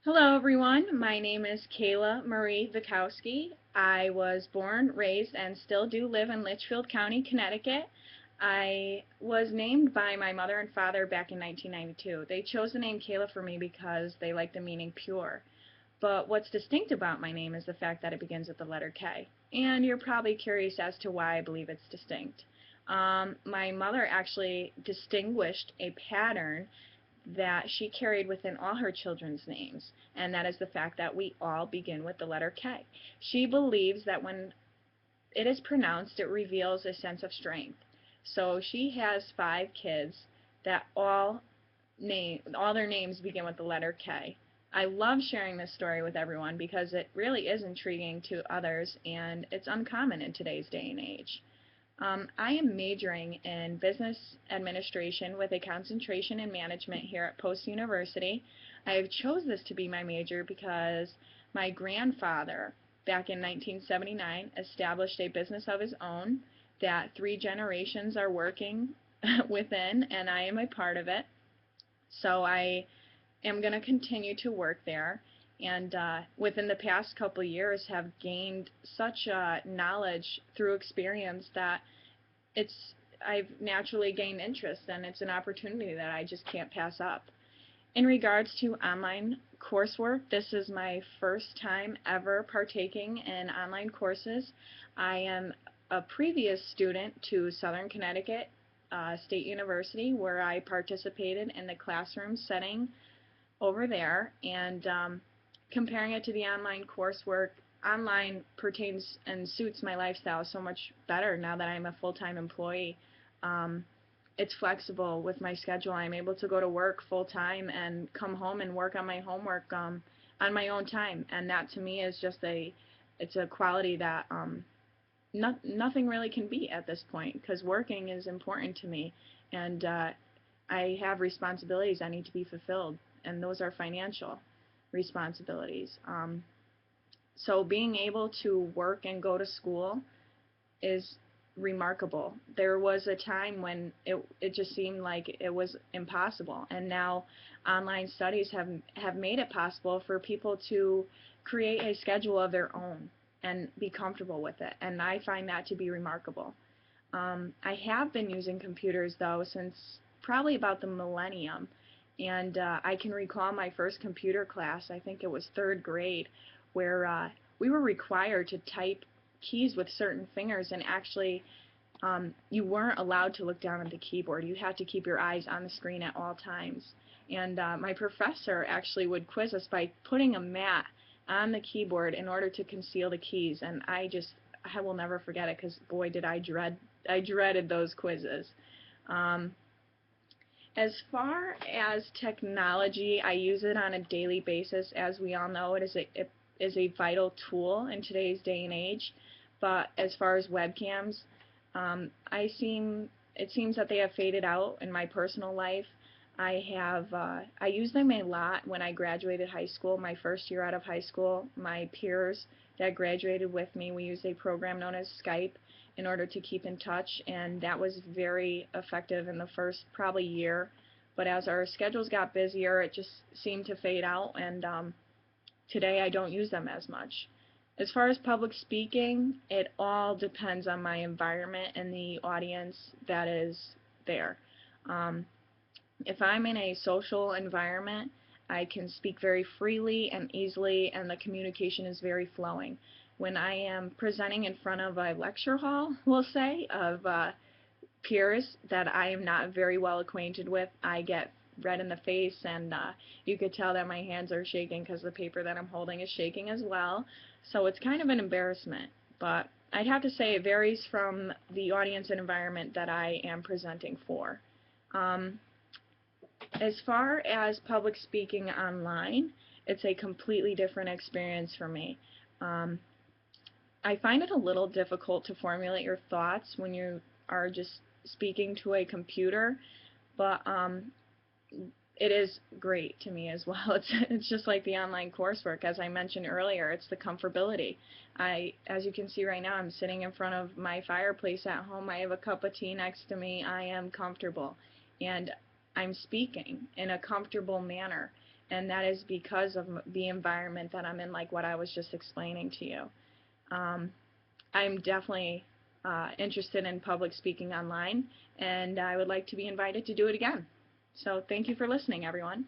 Hello everyone, my name is Kayla Marie Vitkovsky. I was born, raised, and still do live in Litchfield County, Connecticut. I was named by my mother and father back in 1992. They chose the name Kayla for me because they like the meaning pure. But what's distinct about my name is the fact that it begins with the letter K. And you're probably curious as to why I believe it's distinct. My mother actually distinguished a pattern that she carried within all her children's names, and that is the fact that we all begin with the letter K. She believes that when it is pronounced, it reveals a sense of strength. So she has 5 kids that all their names begin with the letter K. I love sharing this story with everyone because it really is intriguing to others, and it's uncommon in today's day and age. I am majoring in business administration with a concentration in management here at Post University. I chose this to be my major because my grandfather, back in 1979, established a business of his own that 3 generations are working within, and I am a part of it. So I am going to continue to work there, and within the past couple years have gained such knowledge through experience that I've naturally gained interest, and it's an opportunity that I just can't pass up. In regards to online coursework, this is my first time ever partaking in online courses. I am a previous student to Southern Connecticut State University, where I participated in the classroom setting over there, and comparing it to the online coursework, online pertains and suits my lifestyle so much better now that I'm a full-time employee. It's flexible with my schedule. I'm able to go to work full-time and come home and work on my homework on my own time, and that to me is just it's a quality that nothing really can beat at this point, because working is important to me, and I have responsibilities that need to be fulfilled, and those are financial responsibilities. So being able to work and go to school is remarkable. There was a time when it just seemed like it was impossible, and now online studies have made it possible for people to create a schedule of their own and be comfortable with it, and I find that to be remarkable. I have been using computers though since probably about the millennium, and I can recall my first computer class, I think it was 3rd grade, where we were required to type keys with certain fingers, and actually you weren't allowed to look down at the keyboard. You had to keep your eyes on the screen at all times. And my professor actually would quiz us by putting a mat on the keyboard in order to conceal the keys, and I will never forget it, because boy did I dreaded those quizzes. As far as technology, I use it on a daily basis. As we all know, it is a vital tool in today's day and age. But as far as webcams, it seems that they have faded out in my personal life. I used them a lot when I graduated high school. My first year out of high school, my peers that graduated with me, we used a program known as Skype in order to keep in touch, and that was very effective in the first probably year. But as our schedules got busier, it just seemed to fade out, and today I don't use them as much. As far as public speaking, it all depends on my environment and the audience that is there. If I'm in a social environment, I can speak very freely and easily, and the communication is very flowing. When I am presenting in front of a lecture hall, we'll say, of peers that I am not very well acquainted with, I get red in the face, and you could tell that my hands are shaking because the paper that I'm holding is shaking as well. So it's kind of an embarrassment, but I'd have to say it varies from the audience and environment that I am presenting for. As far as public speaking online, it's a completely different experience for me. I find it a little difficult to formulate your thoughts when you are just speaking to a computer, but it is great to me as well. It's just like the online coursework, as I mentioned earlier. It's the comfortability. As you can see right now, I'm sitting in front of my fireplace at home. I have a cup of tea next to me. I am comfortable, and I'm speaking in a comfortable manner. and that is because of the environment that I'm in, like what I was just explaining to you. I'm definitely interested in public speaking online, and I would like to be invited to do it again. So thank you for listening, everyone.